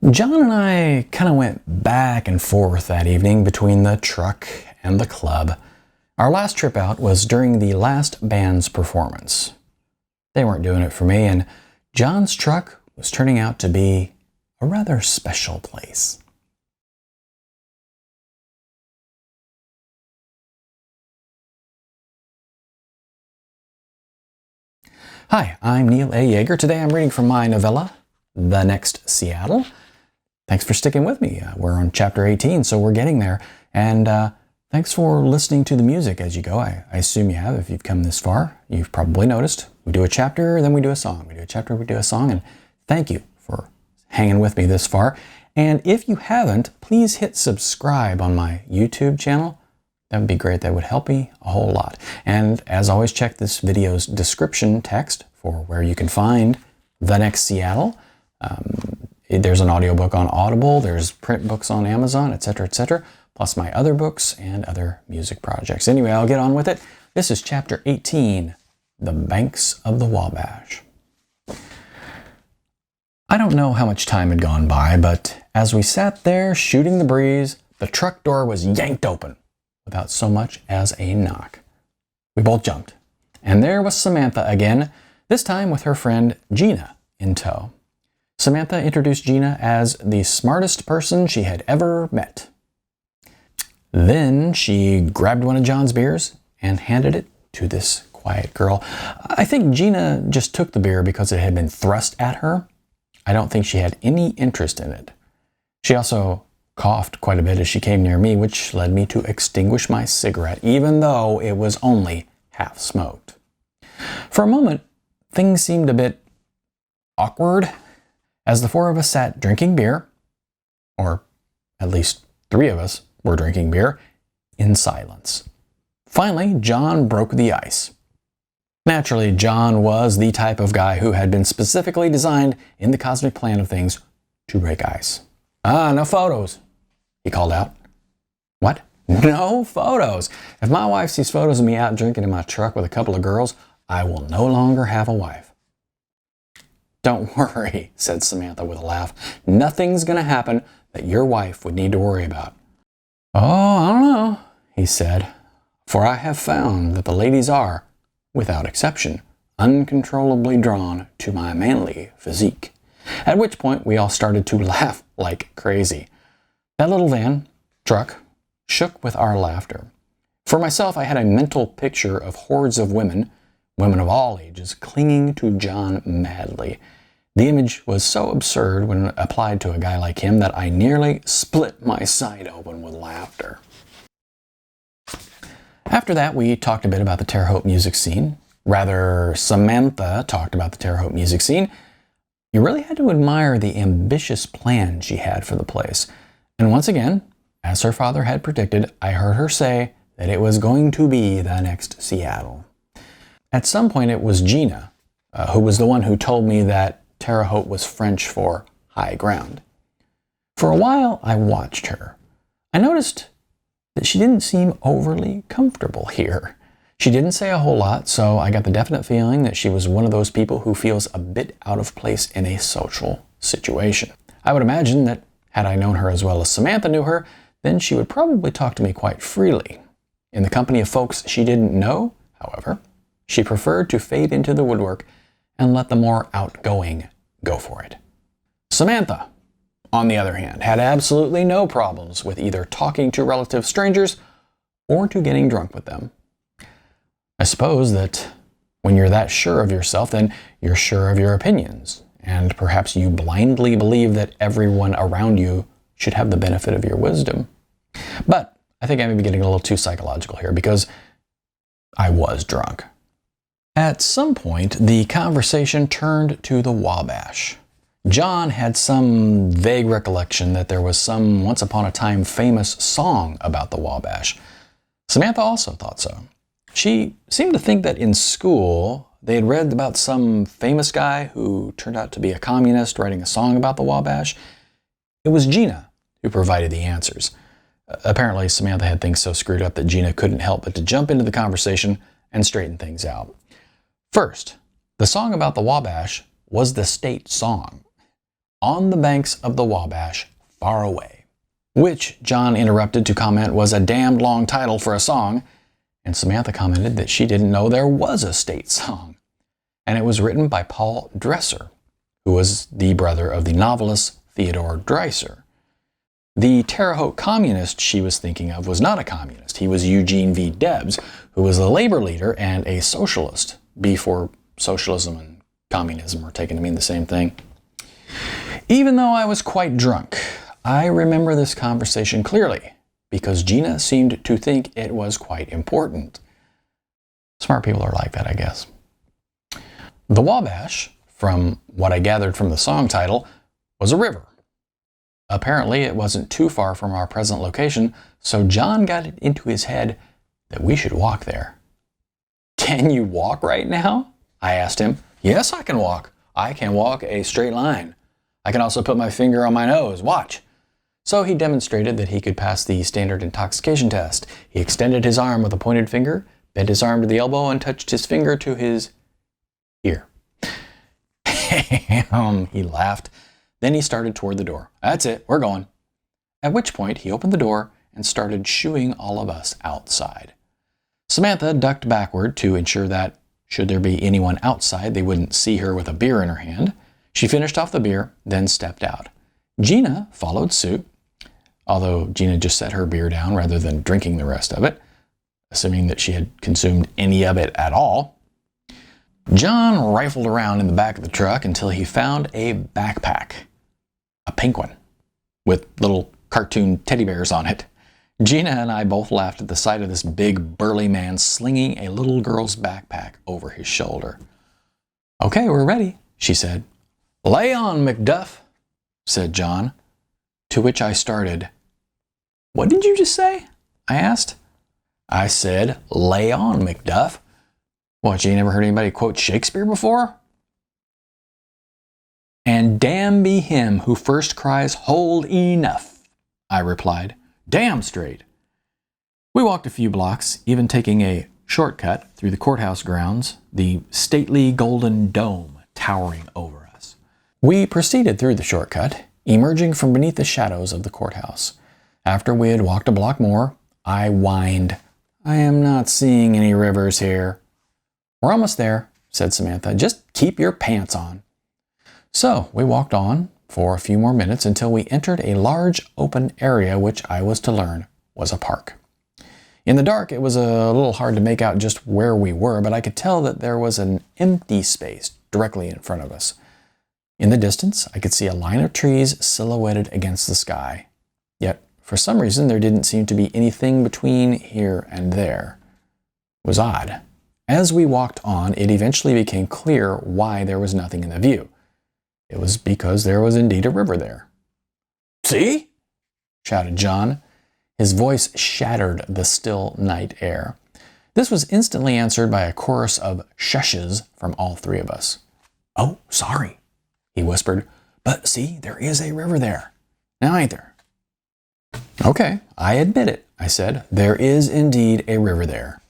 John and I kind of went back and forth that evening between the truck and the club. Our last trip out was during the last band's performance. They weren't doing it for me, and John's truck was turning out to be a rather special place. Hi, I'm Neil A. Yeager. Today I'm reading from my novella, The Next Seattle. Thanks for sticking with me. We're on chapter 18, so we're getting there. And thanks for listening to the music as you go. I assume you have. If you've come this far, you've probably noticed. We do a chapter, then we do a song. We do a chapter, we do a song. And thank you for hanging with me this far. And if you haven't, please hit subscribe on my YouTube channel. That would be great. That would help me a whole lot. And as always, check this video's description text for where you can find The Next Seattle. There's an audiobook on Audible, there's print books on Amazon, etc., plus my other books and other music projects. Anyway, I'll get on with it. This is chapter 18, The Banks of the Wabash. I don't know how much time had gone by, but as we sat there shooting the breeze, the truck door was yanked open without so much as a knock. We both jumped, and there was Samantha again, this time with her friend Gina in tow. Samantha introduced Gina as the smartest person she had ever met. Then she grabbed one of John's beers and handed it to this quiet girl. I think Gina just took the beer because it had been thrust at her. I don't think she had any interest in it. She also coughed quite a bit as she came near me, which led me to extinguish my cigarette, even though it was only half smoked. For a moment, things seemed a bit awkward as the four of us sat drinking beer, or at least three of us were drinking beer, in silence. Finally, John broke the ice. Naturally, John was the type of guy who had been specifically designed in the cosmic plan of things to break ice. No photos, he called out. What? No photos. If my wife sees photos of me out drinking in my truck with a couple of girls, I will no longer have a wife. Don't worry, said Samantha with a laugh. Nothing's going to happen that your wife would need to worry about. Oh, I don't know, he said, for I have found that the ladies are, without exception, uncontrollably drawn to my manly physique. At which point we all started to laugh like crazy. That little truck, shook with our laughter. For myself, I had a mental picture of hordes of women of all ages, clinging to John madly. The image was so absurd when applied to a guy like him that I nearly split my side open with laughter. After that, we talked a bit about the Terre Haute music scene. Rather, Samantha talked about the Terre Haute music scene. You really had to admire the ambitious plan she had for the place. And once again, as her father had predicted, I heard her say that it was going to be the next Seattle. At some point, it was Gina, who was the one who told me that Terre Haute was French for high ground. For a while, I watched her. I noticed that she didn't seem overly comfortable here. She didn't say a whole lot, so I got the definite feeling that she was one of those people who feels a bit out of place in a social situation. I would imagine that had I known her as well as Samantha knew her, then she would probably talk to me quite freely. In the company of folks she didn't know, however, she preferred to fade into the woodwork and let the more outgoing go for it. Samantha, on the other hand, had absolutely no problems with either talking to relative strangers or to getting drunk with them. I suppose that when you're that sure of yourself, then you're sure of your opinions, and perhaps you blindly believe that everyone around you should have the benefit of your wisdom. But I think I may be getting a little too psychological here because I was drunk. At some point, the conversation turned to the Wabash. John had some vague recollection that there was some once upon a time famous song about the Wabash. Samantha also thought so. She seemed to think that in school they had read about some famous guy who turned out to be a communist writing a song about the Wabash. It was Gina who provided the answers. Apparently, Samantha had things so screwed up that Gina couldn't help but to jump into the conversation and straighten things out. First, the song about the Wabash was the state song. on the banks of the Wabash, far away. Which John interrupted to comment was a damned long title for a song, and Samantha commented that she didn't know there was a state song. And it was written by Paul Dresser, who was the brother of the novelist Theodore Dreiser. The Terre Haute communist she was thinking of was not a communist. He was Eugene V. Debs, who was a labor leader and a socialist, before socialism and communism were taken to mean the same thing. Even though I was quite drunk, I remember this conversation clearly, because Gina seemed to think it was quite important. Smart people are like that, I guess. The Wabash, from what I gathered from the song title, was a river. Apparently, it wasn't too far from our present location, so John got it into his head that we should walk there. "Can you walk right now?" I asked him. "Yes, I can walk. I can walk a straight line. I can also put my finger on my nose. Watch." So he demonstrated that he could pass the standard intoxication test. He extended his arm with a pointed finger, bent his arm to the elbow, and touched his finger to his ear. He laughed. Then he started toward the door. "That's it, we're going." At which point he opened the door and started shooing all of us outside. Samantha ducked backward to ensure that, should there be anyone outside, they wouldn't see her with a beer in her hand. She finished off the beer, then stepped out. Gina followed suit, although Gina just set her beer down rather than drinking the rest of it, assuming that she had consumed any of it at all. John rifled around in the back of the truck until he found a backpack. A pink one, with little cartoon teddy bears on it. Gina and I both laughed at the sight of this big, burly man slinging a little girl's backpack over his shoulder. "Okay, we're ready," she said. "Lay on, McDuff," said John, to which I started. "What did you just say?" I asked. "I said, lay on, McDuff. What, you never heard anybody quote Shakespeare before?" "And damn be him who first cries, 'Hold enough,'" I replied. "Damn straight." We walked a few blocks, even taking a shortcut through the courthouse grounds, the stately golden dome towering over us. We proceeded through the shortcut, emerging from beneath the shadows of the courthouse. After we had walked a block more, I whined, "I am not seeing any rivers here." "We're almost there," said Samantha. "Just keep your pants on." So we walked on for a few more minutes until we entered a large open area which I was to learn was a park. In the dark, it was a little hard to make out just where we were, but I could tell that there was an empty space directly in front of us. In the distance, I could see a line of trees silhouetted against the sky. Yet, for some reason, there didn't seem to be anything between here and there. It was odd. As we walked on, it eventually became clear why there was nothing in the view. It was because there was indeed a river there. "See?" shouted John. His voice shattered the still night air. This was instantly answered by a chorus of shushes from all three of us. "Oh, sorry," he whispered. "But see, there is a river there. Now ain't there?" "Okay, I admit it," I said. "There is indeed a river there."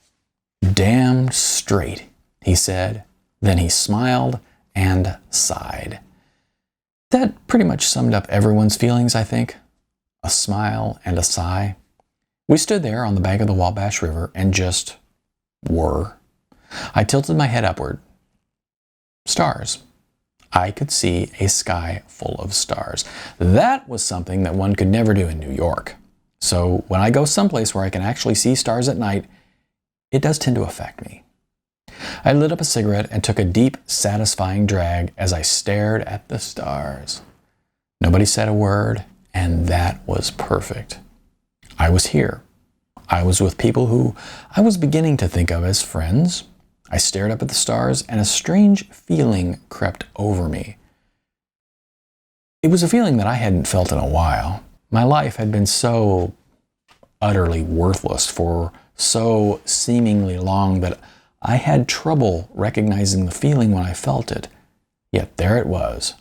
"Damn straight," he said. Then he smiled and sighed. That pretty much summed up everyone's feelings, I think. A smile and a sigh. We stood there on the bank of the Wabash River and just were. I tilted my head upward. Stars. I could see a sky full of stars. That was something that one could never do in New York. So when I go someplace where I can actually see stars at night, it does tend to affect me. I lit up a cigarette and took a deep, satisfying drag as I stared at the stars. Nobody said a word, and that was perfect. I was here. I was with people who I was beginning to think of as friends. I stared up at the stars, and a strange feeling crept over me. It was a feeling that I hadn't felt in a while. My life had been so utterly worthless for so seemingly long that I had trouble recognizing the feeling when I felt it. Yet there it was.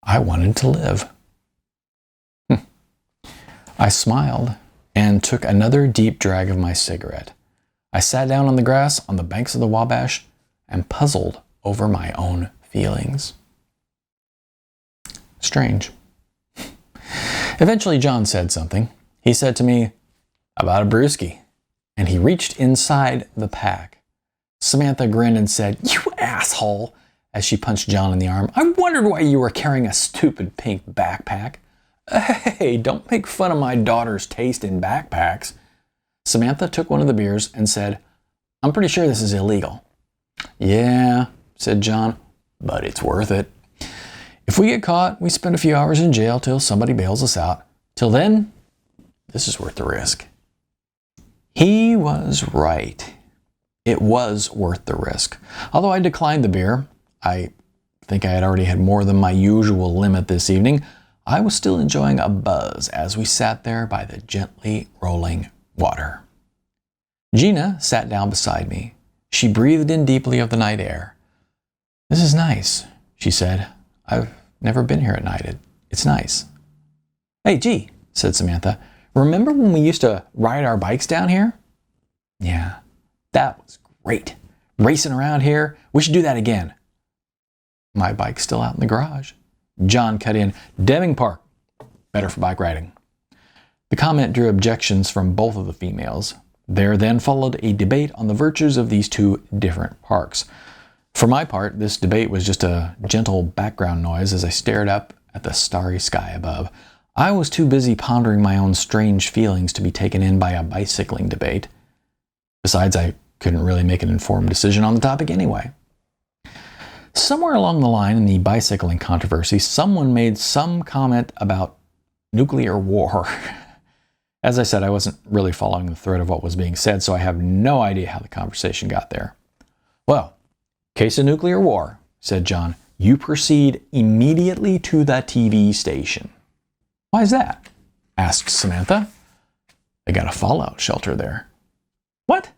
I wanted to live. I smiled and took another deep drag of my cigarette. I sat down on the grass on the banks of the Wabash and puzzled over my own feelings. Strange. Eventually, John said something. He said to me, "About a brewski," and he reached inside the pack. Samantha grinned and said, "You asshole," as she punched John in the arm. "I wondered why you were carrying a stupid pink backpack." "Hey, don't make fun of my daughter's taste in backpacks." Samantha took one of the beers and said, "I'm pretty sure this is illegal." "Yeah," said John, "but it's worth it. If we get caught, we spend a few hours in jail till somebody bails us out. Till then, this is worth the risk." He was right. It was worth the risk. Although I declined the beer, I think I had already had more than my usual limit this evening, I was still enjoying a buzz as we sat there by the gently rolling water. Gina sat down beside me. She breathed in deeply of the night air. "This is nice," she said. "I've never been here at night. It's nice." "Hey, G," said Samantha, "remember when we used to ride our bikes down here?" "Yeah, that was great. Racing around here. We should do that again." "My bike's still out in the garage." John cut in, "Deming Park. Better for bike riding." The comment drew objections from both of the females. There then followed a debate on the virtues of these two different parks. For my part, this debate was just a gentle background noise as I stared up at the starry sky above. I was too busy pondering my own strange feelings to be taken in by a bicycling debate. Besides, I couldn't really make an informed decision on the topic anyway. Somewhere along the line in the bicycling controversy, someone made some comment about nuclear war. As I said, I wasn't really following the thread of what was being said, so I have no idea how the conversation got there. "Well, case of nuclear war," said John, "you proceed immediately to the TV station." "Why is that?" asked Samantha. "They got a fallout shelter there." "What?"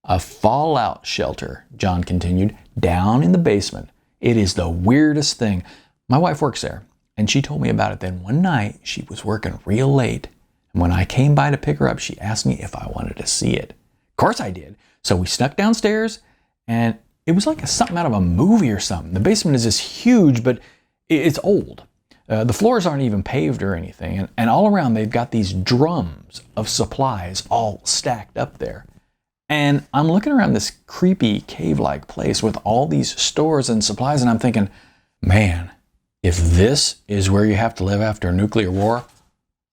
"A fallout shelter," John continued, "down in the basement. It is the weirdest thing. My wife works there, and she told me about it then one night. She was working real late, and when I came by to pick her up, she asked me if I wanted to see it. Of course I did. So we snuck downstairs, and it was like something out of a movie or something. The basement is just huge, but it's old. The floors aren't even paved or anything, and all around they've got these drums of supplies all stacked up there. And I'm looking around this creepy cave-like place with all these stores and supplies, and I'm thinking, man, if this is where you have to live after a nuclear war,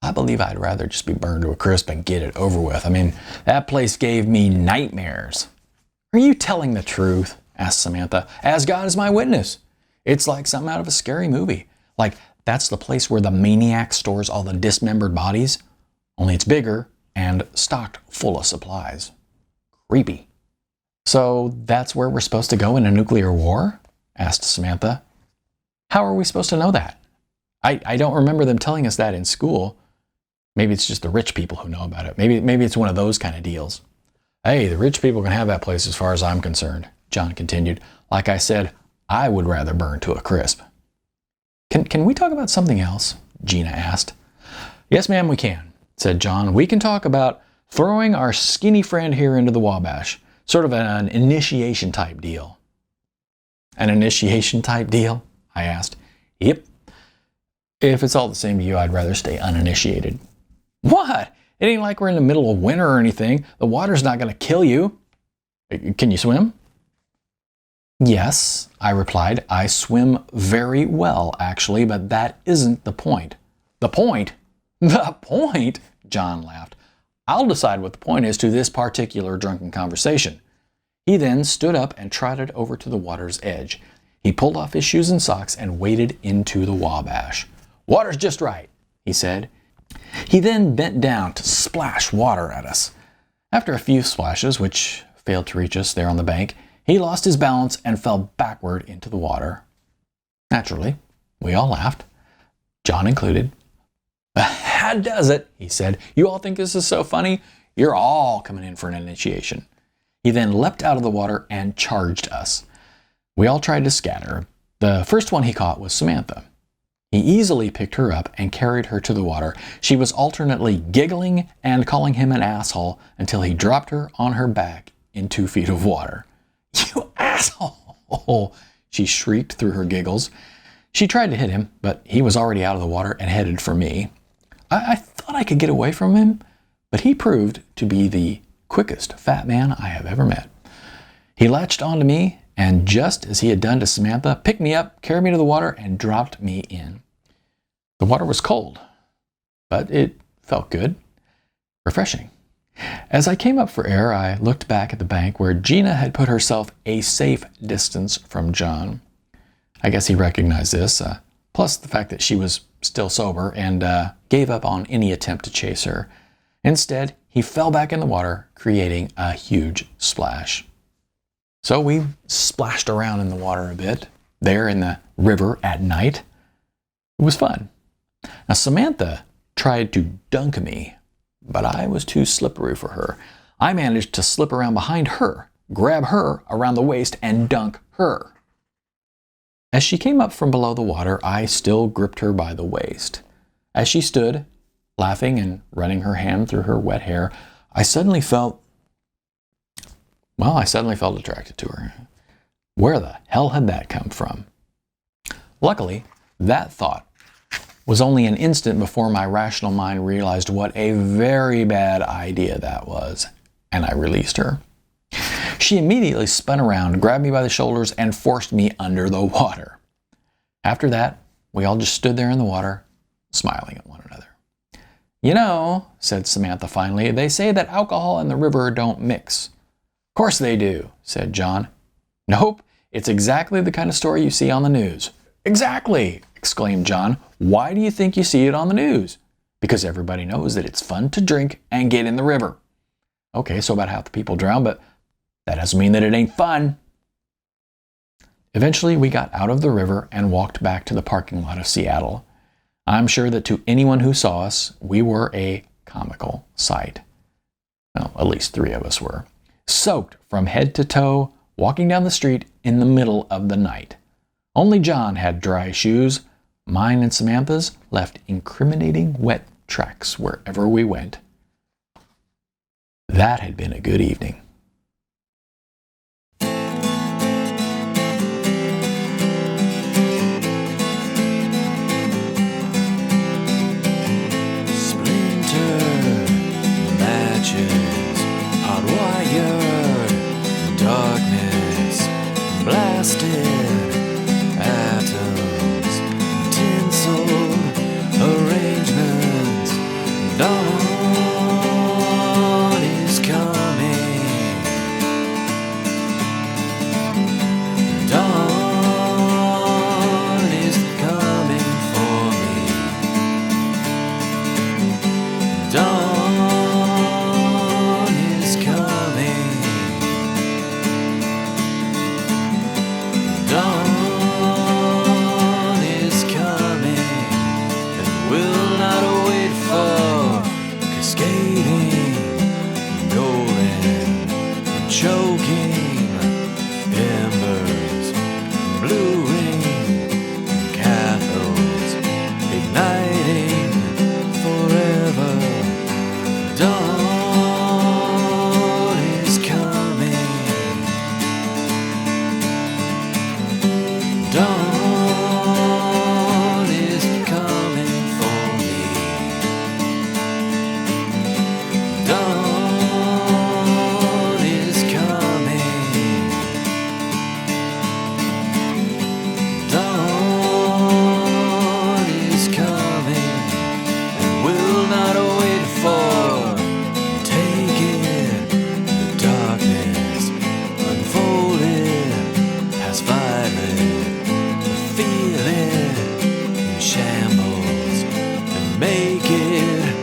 I believe I'd rather just be burned to a crisp and get it over with. I mean, that place gave me nightmares." "Are you telling the truth?" asked Samantha. "As God is my witness. It's like something out of a scary movie. Like that's the place where the maniac stores all the dismembered bodies, only it's bigger and stocked full of supplies. Creepy." "So that's where we're supposed to go in a nuclear war?" asked Samantha. "How are we supposed to know that? I don't remember them telling us that in school. Maybe it's just the rich people who know about it. Maybe it's one of those kind of deals." "Hey, the rich people can have that place as far as I'm concerned," John continued. "Like I said, I would rather burn to a crisp." Can we talk about something else?" Gina asked. "Yes, ma'am, we can," said John. "We can talk about throwing our skinny friend here into the Wabash. Sort of an initiation type deal." "An initiation type deal?" I asked. "Yep. If it's all the same to you, I'd rather stay uninitiated." "What? It ain't like we're in the middle of winter or anything. The water's not going to kill you. Can you swim?" "Yes," I replied. "I swim very well, actually, but that isn't the point." "The point? The point?" John laughed. "I'll decide what the point is to this particular drunken conversation." He then stood up and trotted over to the water's edge. He pulled off his shoes and socks and waded into the Wabash. "Water's just right," he said. He then bent down to splash water at us. After a few splashes, which failed to reach us there on the bank, he lost his balance and fell backward into the water. Naturally, we all laughed, John included. "That does it," he said. "You all think this is so funny? You're all coming in for an initiation." He then leapt out of the water and charged us. We all tried to scatter. The first one he caught was Samantha. He easily picked her up and carried her to the water. She was alternately giggling and calling him an asshole until he dropped her on her back in 2 feet of water. "You asshole!" she shrieked through her giggles. She tried to hit him, but he was already out of the water and headed for me. I thought I could get away from him, but he proved to be the quickest fat man I have ever met. He latched onto me, and just as he had done to Samantha, picked me up, carried me to the water, and dropped me in. The water was cold, but it felt good, refreshing. As I came up for air, I looked back at the bank where Gina had put herself a safe distance from John. I guess he recognized this, plus the fact that she was still sober, and gave up on any attempt to chase her. Instead, he fell back in the water, creating a huge splash. So we splashed around in the water a bit, there in the river at night. It was fun. Now, Samantha tried to dunk me, but I was too slippery for her. I managed to slip around behind her, grab her around the waist, and dunk her. As she came up from below the water, I still gripped her by the waist. As she stood, laughing and running her hand through her wet hair, I suddenly felt attracted to her. Where the hell had that come from? Luckily, that thought was only an instant before my rational mind realized what a very bad idea that was, and I released her. She immediately spun around, grabbed me by the shoulders, and forced me under the water. After that, we all just stood there in the water, smiling at one another. You know, said Samantha finally, they say that alcohol and the river don't mix. Of course they do, said John. Nope, it's exactly the kind of story you see on the news. Exactly, exclaimed John. Why do you think you see it on the news? Because everybody knows that it's fun to drink and get in the river. Okay, so about half the people drown, but that doesn't mean that it ain't fun. Eventually, we got out of the river and walked back to the parking lot of Seattle. I'm sure that to anyone who saw us, we were a comical sight. Well, at least 3 of us were. Soaked from head to toe, walking down the street in the middle of the night. Only John had dry shoes. Mine and Samantha's left incriminating wet tracks wherever we went. That had been a good evening. Feel it in shambles and make it